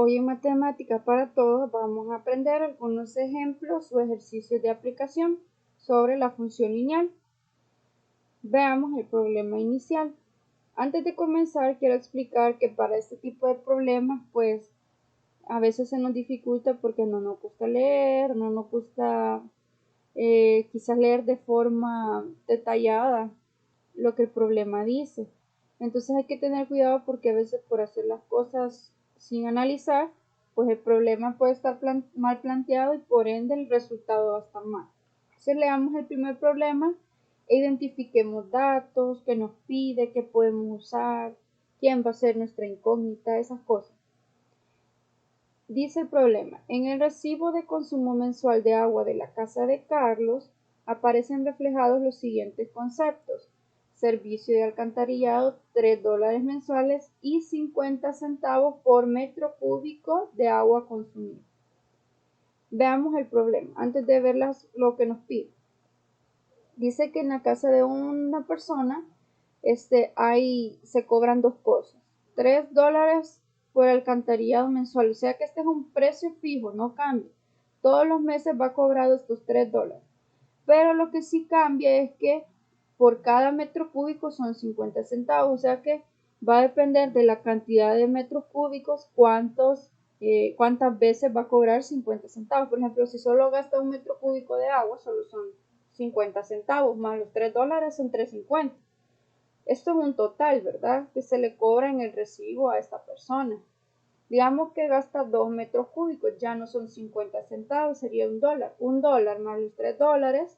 Hoy en Matemática para Todos vamos a aprender algunos ejemplos o ejercicios de aplicación sobre la función lineal. Veamos el problema inicial. Antes de comenzar, quiero explicar que para este tipo de problemas, pues a veces se nos dificulta porque no nos gusta leer, no nos gusta quizás leer de forma detallada lo que el problema dice. Entonces hay que tener cuidado porque a veces por hacer las cosas sin analizar, pues el problema puede estar mal planteado y por ende el resultado va a estar mal. Entonces leamos el primer problema e identifiquemos datos, qué nos pide, qué podemos usar, quién va a ser nuestra incógnita, esas cosas. Dice el problema, en el recibo de consumo mensual de agua de la casa de Carlos aparecen reflejados los siguientes conceptos: servicio de alcantarillado, $3 mensuales y 50 centavos por metro cúbico de agua consumida. Veamos el problema antes de ver lo que nos pide. Dice que en la casa de una persona se cobran dos cosas: $3 por alcantarillado mensual, o sea que este es un precio fijo, no cambia. Todos los meses va cobrado estos $3. Pero lo que sí cambia es que por cada metro cúbico son 50 centavos, o sea que va a depender de la cantidad de metros cúbicos cuántas veces va a cobrar 50 centavos. Por ejemplo, si solo gasta un metro cúbico de agua, solo son 50 centavos, más los $3 son 3.50. Esto es un total, ¿verdad?, que se le cobra en el recibo a esta persona. Digamos que gasta 2 metros cúbicos, ya no son 50 centavos, sería $1. $1 más los $3,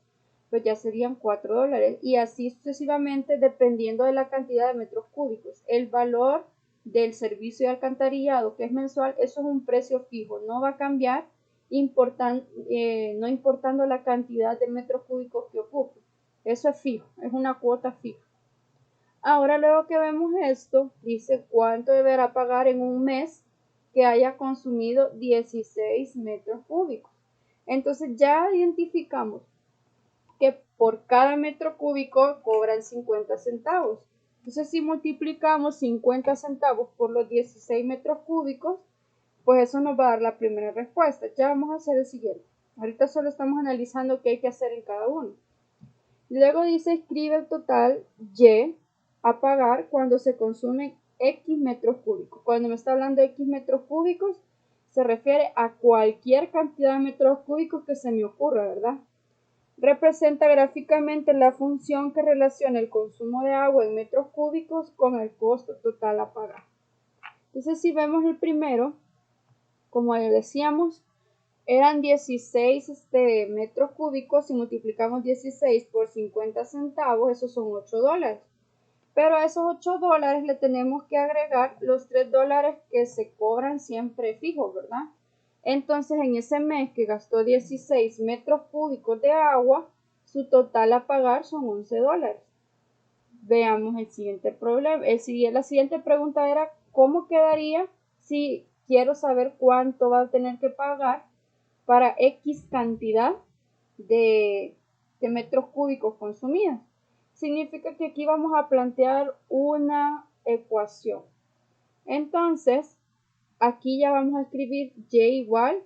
pues ya serían $4. Y así sucesivamente, dependiendo de la cantidad de metros cúbicos. El valor del servicio de alcantarillado, que es mensual, eso es un precio fijo, no va a cambiar no importando la cantidad de metros cúbicos que ocupe. Eso es fijo, es una cuota fija. Ahora, luego que vemos esto, dice cuánto deberá pagar en un mes que haya consumido 16 metros cúbicos. Entonces ya identificamos que por cada metro cúbico cobran 50 centavos. Entonces si multiplicamos 50 centavos por los 16 metros cúbicos, pues eso nos va a dar la primera respuesta. Ya vamos a hacer el siguiente. Ahorita solo estamos analizando qué hay que hacer en cada uno. Luego dice, escribe el total Y a pagar cuando se consumen X metros cúbicos. Cuando me está hablando de X metros cúbicos, se refiere a cualquier cantidad de metros cúbicos que se me ocurra, ¿verdad? Representa gráficamente la función que relaciona el consumo de agua en metros cúbicos con el costo total a pagar. Entonces, si vemos el primero, como ya decíamos, eran 16 metros cúbicos. Si multiplicamos 16 por 50 centavos, esos son $8. Pero a esos $8 le tenemos que agregar los $3 que se cobran siempre fijos, ¿verdad? Entonces, en ese mes que gastó 16 metros cúbicos de agua, su total a pagar son $11. Veamos el siguiente problema. La siguiente pregunta era, ¿cómo quedaría si quiero saber cuánto va a tener que pagar para X cantidad de metros cúbicos consumidos? Significa que aquí vamos a plantear una ecuación. Entonces, aquí ya vamos a escribir Y igual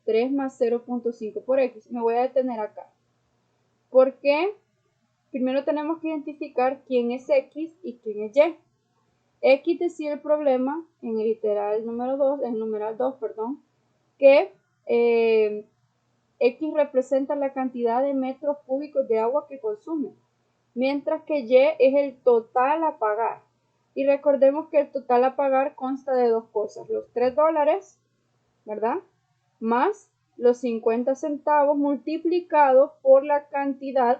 3 más 0.5 por X. Me voy a detener acá. ¿Por qué? Primero tenemos que identificar quién es X y quién es Y. X decía el problema en el literal número 2, en el numeral 2, perdón, que X representa la cantidad de metros cúbicos de agua que consume, mientras que Y es el total a pagar. Y recordemos que el total a pagar consta de dos cosas: los $3, ¿verdad?, más los 50 centavos multiplicados por la cantidad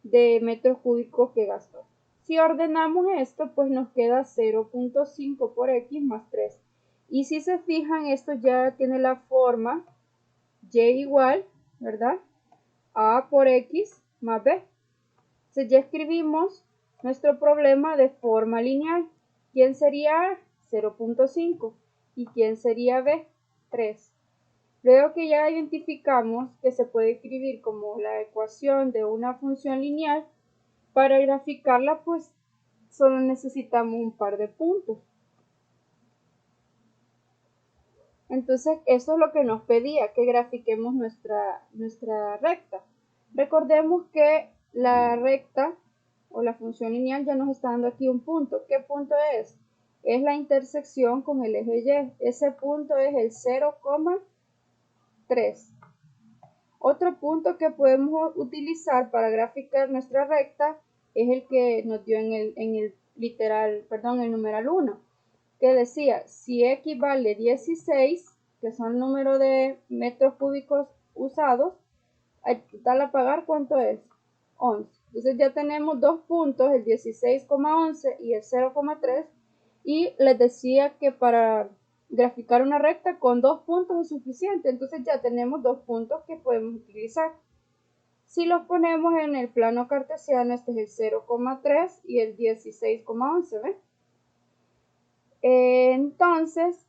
de metros cúbicos que gastó. Si ordenamos esto, pues nos queda 0.5 por X más 3. Y si se fijan, esto ya tiene la forma Y igual, ¿verdad?, A por X más B. Entonces ya escribimos nuestro problema de forma lineal. ¿Quién sería A? 0.5. ¿Y quién sería B? 3. Luego que ya identificamos que se puede escribir como la ecuación de una función lineal, para graficarla pues solo necesitamos un par de puntos. Entonces, eso es lo que nos pedía, que grafiquemos nuestra recta. Recordemos que la recta o la función lineal ya nos está dando aquí un punto. ¿Qué punto es? Es la intersección con el eje Y. Ese punto es el 0,3. Otro punto que podemos utilizar para graficar nuestra recta es el que nos dio en el numeral 1, que decía, si X vale 16, que son el número de metros cúbicos usados, al total a pagar, ¿cuánto es? 11. Entonces ya tenemos dos puntos, el 16,11 y el 0,3, y les decía que para graficar una recta con dos puntos es suficiente. Entonces ya tenemos dos puntos que podemos utilizar. Si los ponemos en el plano cartesiano, este es el 0,3 y el 16,11, ¿ven? Entonces,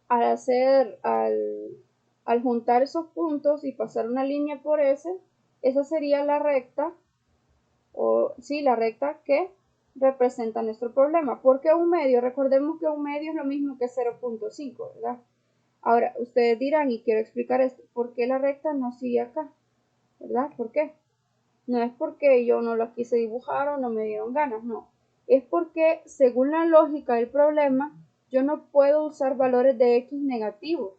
al juntar esos puntos y pasar una línea por esa sería la recta, o sí, la recta que representa nuestro problema. ¿Por qué un medio? Recordemos que un medio es lo mismo que 0,5, ¿verdad? Ahora, ustedes dirán, y quiero explicar esto, ¿por qué la recta no sigue acá? ¿Verdad? ¿Por qué? No es porque yo no la quise dibujar o no me dieron ganas, no. Es porque, según la lógica del problema, yo no puedo usar valores de X negativos.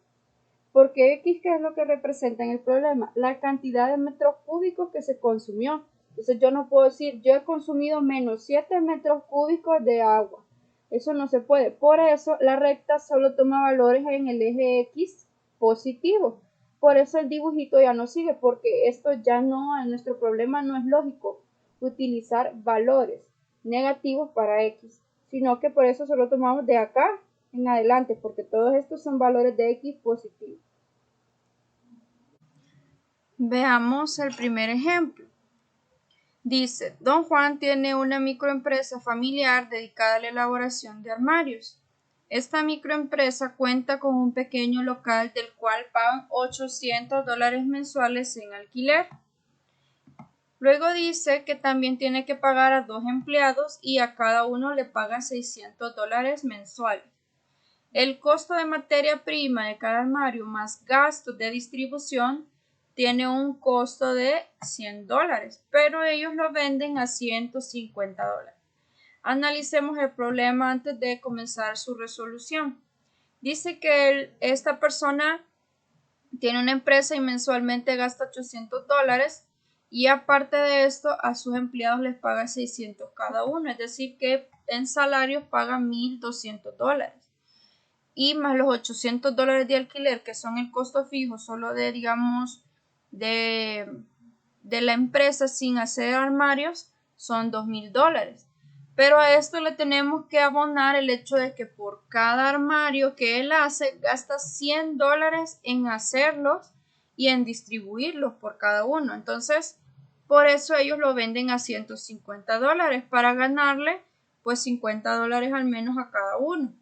Porque X, ¿qué es lo que representa en el problema? La cantidad de metros cúbicos que se consumió. Entonces yo no puedo decir, yo he consumido menos 7 metros cúbicos de agua. Eso no se puede. Por eso la recta solo toma valores en el eje X positivo. Por eso el dibujito ya no sigue, porque esto ya no, en nuestro problema no es lógico utilizar valores negativos para X, sino que por eso solo tomamos de acá en adelante, porque todos estos son valores de X positivos. Veamos el primer ejemplo. Dice, don Juan tiene una microempresa familiar dedicada a la elaboración de armarios. Esta microempresa cuenta con un pequeño local del cual pagan $800 mensuales en alquiler. Luego dice que también tiene que pagar a 2 empleados y a cada uno le paga $600 mensuales. El costo de materia prima de cada armario más gastos de distribución tiene un costo de $100, pero ellos lo venden a $150. Analicemos el problema antes de comenzar su resolución. Dice que esta persona tiene una empresa y mensualmente gasta $800 y aparte de esto a sus empleados les paga 600 cada uno, es decir que en salarios paga $1,200 y más los $800 de alquiler que son el costo fijo solo de, digamos, de la empresa sin hacer armarios son $2,000. Pero a esto le tenemos que abonar el hecho de que por cada armario que él hace gasta $100 en hacerlos y en distribuirlos por cada uno. Entonces, por eso ellos lo venden a $150 para ganarle pues $50 al menos a cada uno.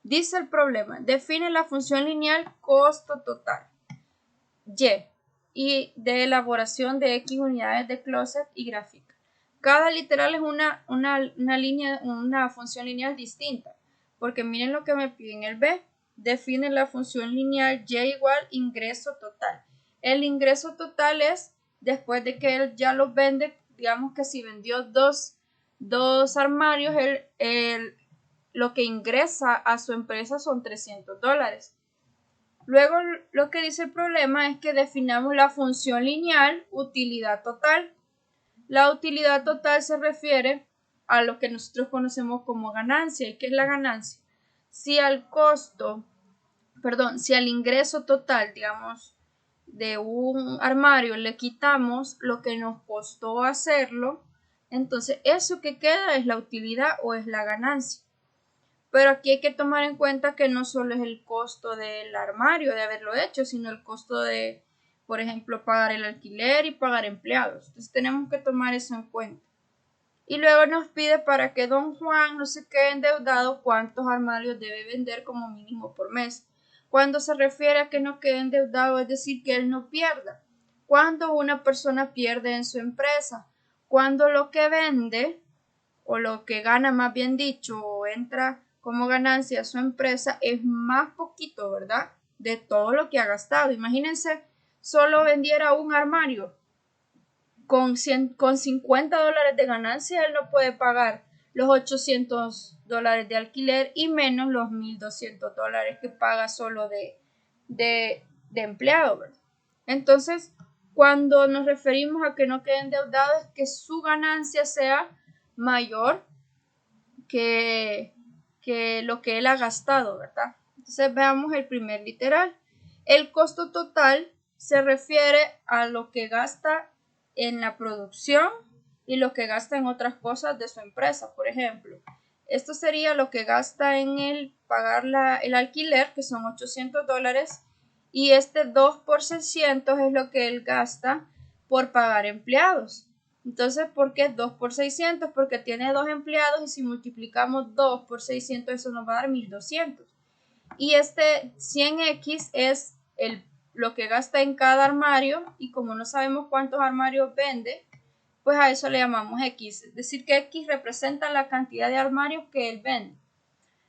Dice el problema, define la función lineal costo total y de elaboración de X unidades de closet y gráfica. Cada literal es una función lineal distinta, porque miren lo que me piden el B. Define la función lineal Y igual ingreso total. El ingreso total es después de que él ya los vende, digamos que si vendió dos armarios, lo que ingresa a su empresa son $300. Luego lo que dice el problema es que definamos la función lineal utilidad total. La utilidad total se refiere a lo que nosotros conocemos como ganancia. ¿Y qué es la ganancia? Si al ingreso total, digamos, de un armario le quitamos lo que nos costó hacerlo, entonces eso que queda es la utilidad o es la ganancia. Pero aquí hay que tomar en cuenta que no solo es el costo del armario de haberlo hecho, sino el costo de, por ejemplo, pagar el alquiler y pagar empleados. Entonces tenemos que tomar eso en cuenta. Y luego nos pide para que don Juan no se quede endeudado cuántos armarios debe vender como mínimo por mes. Cuando se refiere a que no quede endeudado, es decir, que él no pierda. Cuando una persona pierde en su empresa, cuando lo que vende, o lo que gana más bien dicho, o entra como ganancia a su empresa es más poquito, ¿verdad? De todo lo que ha gastado. Imagínense, solo vendiera un armario con 50 dólares de ganancia, él no puede pagar los 800 dólares de alquiler y menos los 1.200 dólares que paga solo de empleado, ¿verdad? Entonces, cuando nos referimos a que no quede endeudado, es que su ganancia sea mayor que lo que él ha gastado, ¿verdad? Entonces, veamos el primer literal. El costo total se refiere a lo que gasta en la producción y lo que gasta en otras cosas de su empresa. Por ejemplo, esto sería lo que gasta en el pagar el alquiler, que son 800 dólares, y este 2 por 600 es lo que él gasta por pagar empleados. Entonces, ¿por qué 2 por 600? Porque tiene 2 empleados y si multiplicamos 2 por 600, eso nos va a dar 1.200. Y este 100x es lo que gasta en cada armario, y como no sabemos cuántos armarios vende, pues a eso le llamamos x. Es decir, que x representa la cantidad de armarios que él vende.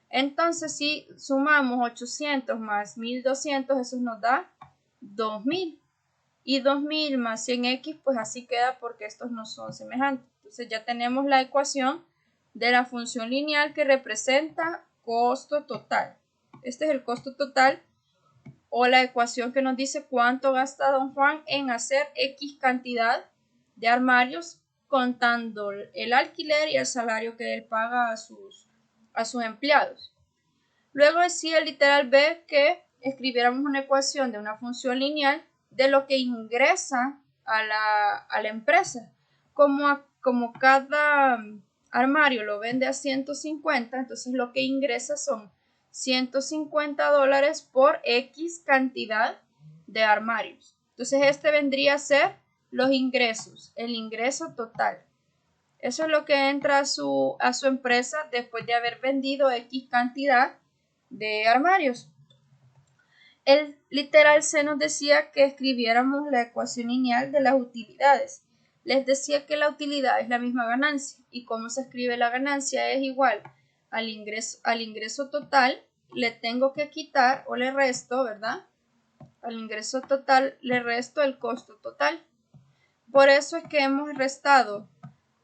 Entonces, si sumamos 800 más 1.200, eso nos da 2.000. Y 2.000 más 100x, pues así queda porque estos no son semejantes. Entonces ya tenemos la ecuación de la función lineal que representa costo total. Este es el costo total, o la ecuación que nos dice cuánto gasta don Juan en hacer X cantidad de armarios, contando el alquiler y el salario que él paga a sus empleados. Luego decía el literal B que escribiéramos una ecuación de una función lineal de lo que ingresa a la empresa. Como cada armario lo vende a 150, entonces lo que ingresa son 150 dólares por X cantidad de armarios. Entonces este vendría a ser los ingresos, el ingreso total. Eso es lo que entra a su empresa después de haber vendido X cantidad de armarios. El literal C nos decía que escribiéramos la ecuación lineal de las utilidades. Les decía que la utilidad es la misma ganancia, y cómo se escribe la ganancia es igual al ingreso total. Le tengo que quitar o le resto, ¿verdad? Al ingreso total le resto el costo total. Por eso es que hemos restado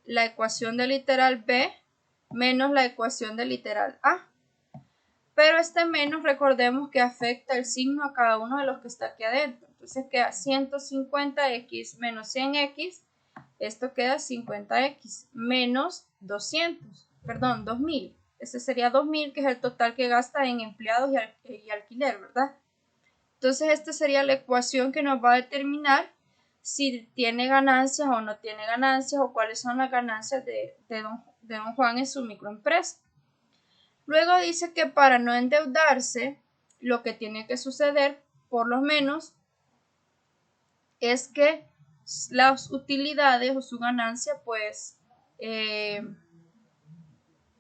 la ecuación del literal B menos la ecuación del literal A. Pero este menos, recordemos que afecta el signo a cada uno de los que está aquí adentro. Entonces queda 150x menos 100x. Esto queda 50x menos 2.000. Ese sería 2.000, que es el total que gasta en empleados y alquiler, ¿verdad? Entonces esta sería la ecuación que nos va a determinar si tiene ganancias o no tiene ganancias, o cuáles son las ganancias de don Juan en su microempresa. Luego dice que para no endeudarse, lo que tiene que suceder, por lo menos, es que las utilidades o su ganancia, pues,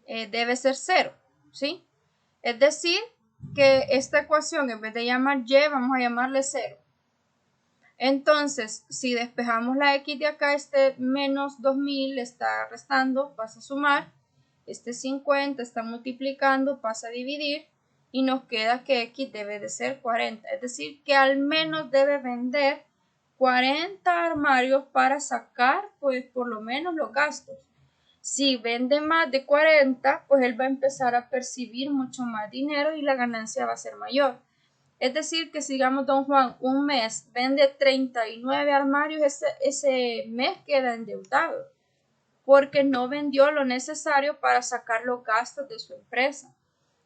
debe ser cero, ¿sí? Es decir, que esta ecuación, en vez de llamar y, vamos a llamarle 0. Entonces, si despejamos la x de acá, este menos 2.000 está restando, pasa a sumar. Este 50 está multiplicando, pasa a dividir, y nos queda que x debe de ser 40. Es decir, que al menos debe vender 40 armarios para sacar, pues, por lo menos los gastos. Si vende más de 40, pues él va a empezar a percibir mucho más dinero y la ganancia va a ser mayor. Es decir, que si, digamos, don Juan un mes vende 39 armarios, ese mes queda endeudado, porque no vendió lo necesario para sacar los gastos de su empresa.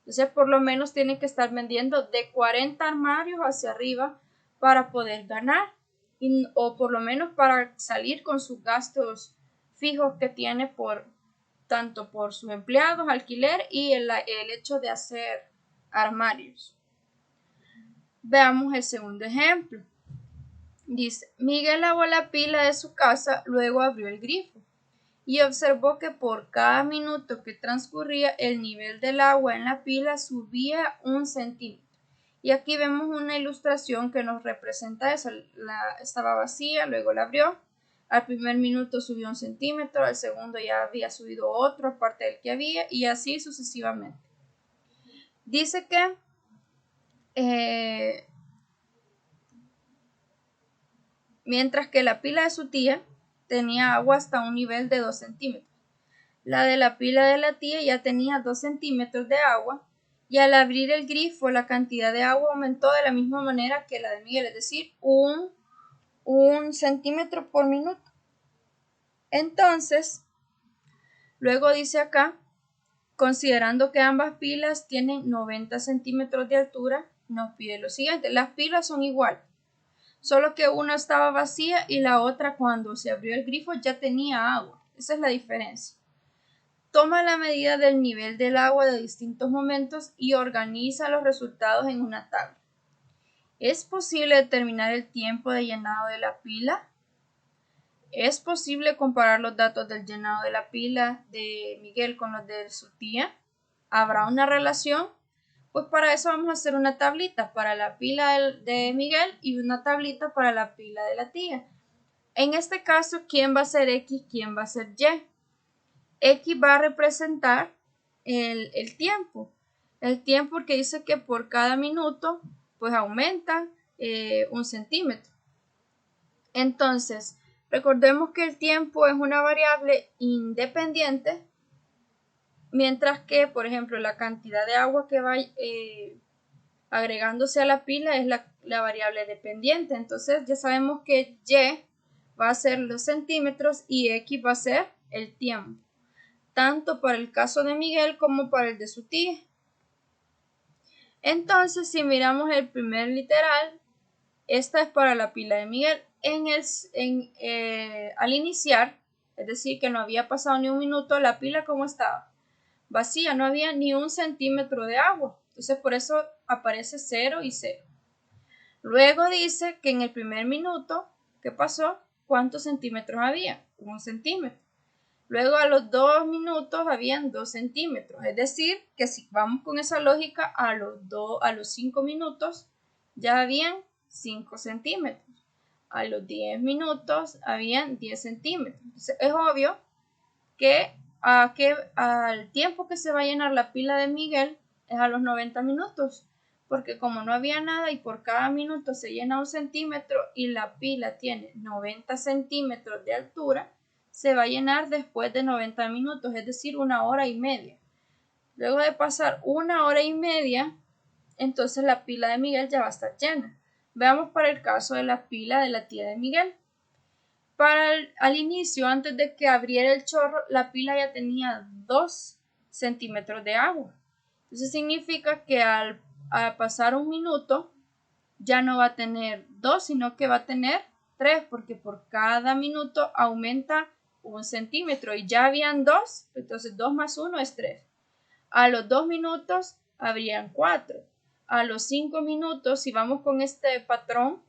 Entonces, por lo menos tiene que estar vendiendo de 40 armarios hacia arriba para poder ganar, o por lo menos para salir con sus gastos fijos que tiene tanto por sus empleados, alquiler y el hecho de hacer armarios. Veamos el segundo ejemplo. Dice, Miguel lavó la pila de su casa, luego abrió el grifo y observó que por cada minuto que transcurría el nivel del agua en la pila subía 1 centímetro. Y aquí vemos una ilustración que nos representa eso. Estaba vacía, luego la abrió. Al primer minuto subió 1 centímetro, al segundo ya había subido otro aparte del que había, y así sucesivamente. Dice que mientras que la pila de su tía tenía agua hasta un nivel de 2 centímetros. La de la pila de la tía ya tenía 2 centímetros de agua y al abrir el grifo la cantidad de agua aumentó de la misma manera que la de Miguel, es decir, un centímetro por minuto. Entonces, luego dice acá, considerando que ambas pilas tienen 90 centímetros de altura, nos pide lo siguiente. Las pilas son iguales, solo que una estaba vacía y la otra cuando se abrió el grifo ya tenía agua. Esa es la diferencia. Toma la medida del nivel del agua de distintos momentos y organiza los resultados en una tabla. ¿Es posible determinar el tiempo de llenado de la pila? ¿Es posible comparar los datos del llenado de la pila de Miguel con los de su tía? ¿Habrá una relación? Pues para eso vamos a hacer una tablita para la pila de Miguel y una tablita para la pila de la tía. En este caso, ¿quién va a ser X? ¿Quién va a ser Y? X va a representar el tiempo. El tiempo porque dice que por cada minuto pues aumenta 1 centímetro. Entonces, recordemos que el tiempo es una variable independiente, mientras que, por ejemplo, la cantidad de agua que va agregándose a la pila es la variable dependiente. Entonces, ya sabemos que Y va a ser los centímetros y X va a ser el tiempo, tanto para el caso de Miguel como para el de su tía. Entonces, si miramos el primer literal, esta es para la pila de Miguel. Al iniciar, es decir, que no había pasado ni un minuto, la pila ¿cómo estaba? Vacía, no había ni 1 centímetro de agua. Entonces, por eso aparece 0 y 0. Luego dice que en el primer minuto, ¿qué pasó? ¿Cuántos centímetros había? 1 centímetro. Luego a los 2 minutos habían 2 centímetros. Es decir, que si vamos con esa lógica, a los 5 minutos ya habían 5 centímetros. A los 10 minutos habían 10 centímetros. Entonces, es obvio que al tiempo que se va a llenar la pila de Miguel es a los 90 minutos. Porque como no había nada y por cada minuto se llena 1 centímetro y la pila tiene 90 centímetros de altura, se va a llenar después de 90 minutos, es decir, 1 hora y media. Luego de pasar 1 hora y media, entonces la pila de Miguel ya va a estar llena. Veamos para el caso de la pila de la tía de Miguel. Al inicio, antes de que abriera el chorro, la pila ya tenía 2 centímetros de agua. Entonces significa que al pasar 1 minuto ya no va a tener 2, sino que va a tener 3, porque por cada minuto aumenta 1 centímetro y ya habían 2, entonces 2 más 1 es 3. A los 2 minutos habrían 4. A los 5 minutos, si vamos con este patrón,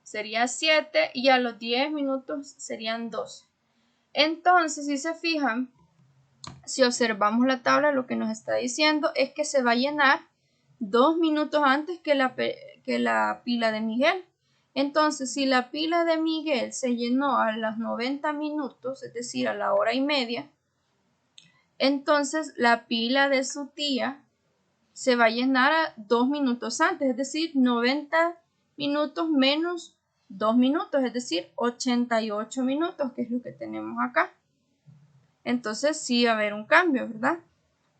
sería 7 y a los 10 minutos serían 12. Entonces, si se fijan, si observamos la tabla, lo que nos está diciendo es que se va a llenar 2 minutos antes que la pila de Miguel. Entonces, si la pila de Miguel se llenó a los 90 minutos, es decir, a la hora y media, entonces la pila de su tía se va a llenar a 2 minutos antes, es decir, 90 minutos menos 2 minutos, es decir, 88 minutos, que es lo que tenemos acá. Entonces sí va a haber un cambio, ¿verdad?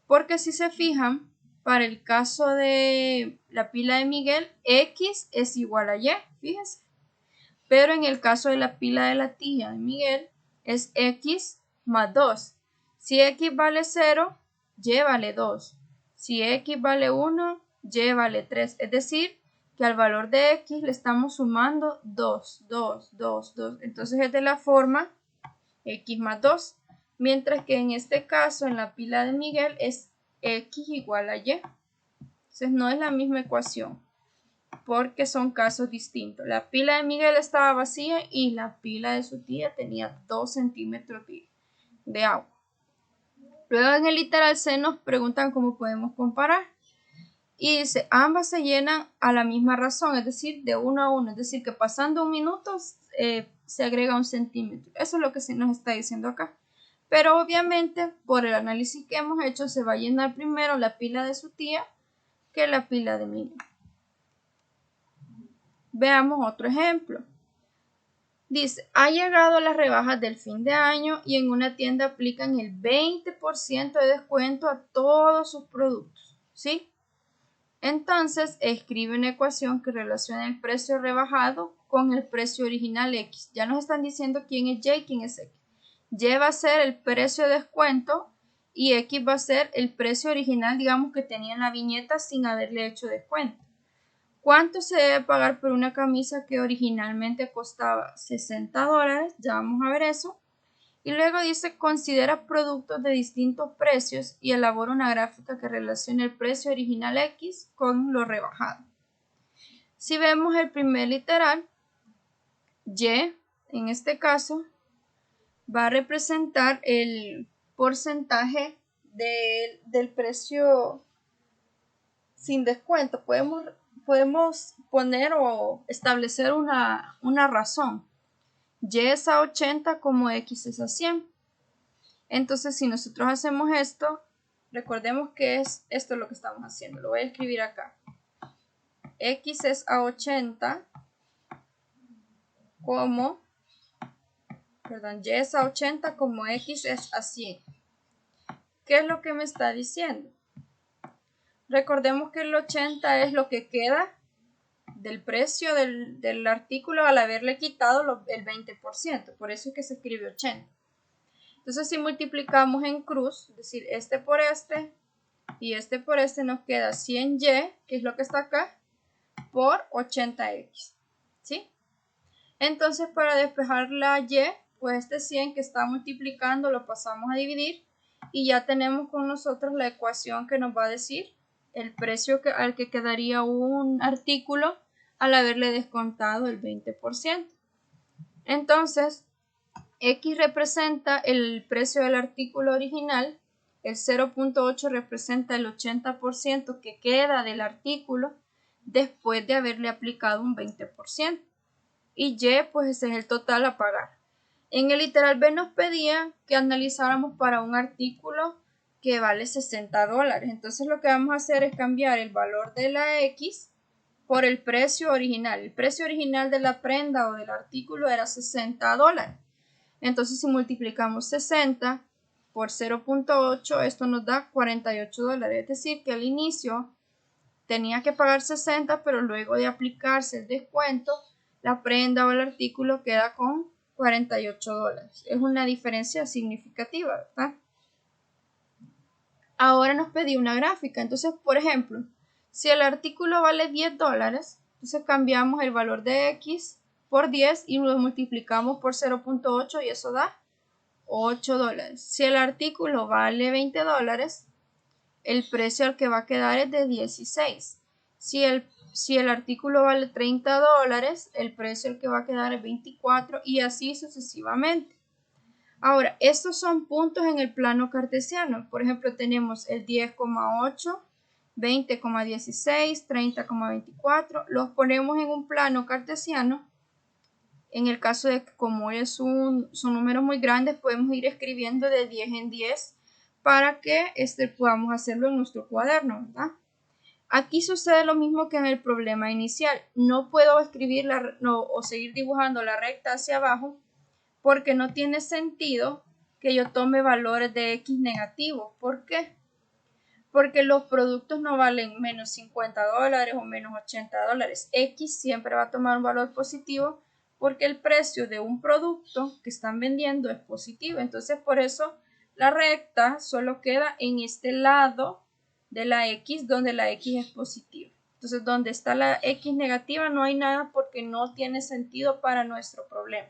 Porque si se fijan, para el caso de la pila de Miguel, X es igual a Y, fíjense. Pero en el caso de la pila de la tía de Miguel, es X más 2. Si X vale 0, Y vale 2. Si X vale 1, Y vale 3. Es decir, que al valor de X le estamos sumando 2, 2, 2, 2. Entonces es de la forma X más 2. Mientras que en este caso, en la pila de Miguel, es X igual a Y. Entonces no es la misma ecuación, porque son casos distintos. La pila de Miguel estaba vacía y la pila de su tía tenía 2 centímetros de agua. Luego en el literal C nos preguntan cómo podemos comparar. Y dice, ambas se llenan a la misma razón, es decir, de 1 a 1. Es decir, que pasando 1 minuto se agrega 1 centímetro. Eso es lo que se nos está diciendo acá. Pero obviamente, por el análisis que hemos hecho, se va a llenar primero la pila de su tía que la pila de mínimo. Veamos otro ejemplo. Dice, ha llegado las rebajas del fin de año y en una tienda aplican el 20% de descuento a todos sus productos, ¿sí? Entonces, escribe una ecuación que relaciona el precio rebajado con el precio original X. Ya nos están diciendo quién es Y y quién es X. Y va a ser el precio de descuento y X va a ser el precio original, digamos, que tenía en la viñeta sin haberle hecho descuento. ¿Cuánto se debe pagar por una camisa que originalmente costaba $60? Ya vamos a ver eso. Y luego dice, considera productos de distintos precios y elabora una gráfica que relacione el precio original X con lo rebajado. Si vemos el primer literal, Y, en este caso, va a representar el porcentaje del precio sin descuento. Podemos poner o establecer una razón. Y es a 80 como X es a 100. Entonces, si nosotros hacemos esto, recordemos que es esto lo que estamos haciendo. Lo voy a escribir acá. X es a 80 como, Y es a 80 como X es a 100. ¿Qué es lo que me está diciendo? Recordemos que el 80 es lo que queda del precio del artículo al haberle quitado el 20%. Por eso es que se escribe 80. Entonces, si multiplicamos en cruz, es decir, este por este y este por este, nos queda 100Y, que es lo que está acá, por 80X. ¿Sí? Entonces, para despejar la Y, pues este 100 que está multiplicando lo pasamos a dividir y ya tenemos con nosotros la ecuación que nos va a decir el precio al que quedaría un artículo al haberle descontado el 20%. Entonces, X representa el precio del artículo original, el 0.8 representa el 80% que queda del artículo después de haberle aplicado un 20%. Y Y, pues ese es el total a pagar. En el literal B nos pedía que analizáramos para un artículo que vale $60. Entonces lo que vamos a hacer es cambiar el valor de la X por el precio original. El precio original de la prenda o del artículo era $60. Entonces si multiplicamos 60 por 0.8, esto nos da $48. Es decir, que al inicio tenía que pagar 60, pero luego de aplicarse el descuento, la prenda o el artículo queda con $48. Es una diferencia significativa, ¿verdad? Ahora nos pedí una gráfica. Entonces, por ejemplo, si el artículo vale $10, entonces cambiamos el valor de X por 10 y lo multiplicamos por 0.8 y eso da $8. Si el artículo vale $20, el precio al que va a quedar es de 16. Si el artículo vale $30, el precio al que va a quedar es 24 y así sucesivamente. Ahora, estos son puntos en el plano cartesiano. Por ejemplo, tenemos el 10,8, 20,16, 30,24. Los ponemos en un plano cartesiano. En el caso de que como son números muy grandes, podemos ir escribiendo de 10 en 10 para que podamos hacerlo en nuestro cuaderno, ¿verdad? Aquí sucede lo mismo que en el problema inicial. No puedo escribir o seguir dibujando la recta hacia abajo porque no tiene sentido que yo tome valores de X negativos. ¿Por qué? Porque los productos no valen menos $50 o menos $80. X siempre va a tomar un valor positivo porque el precio de un producto que están vendiendo es positivo. Entonces, por eso la recta solo queda en este lado de la X donde la X es positiva. Entonces, donde está la X negativa no hay nada porque no tiene sentido para nuestro problema.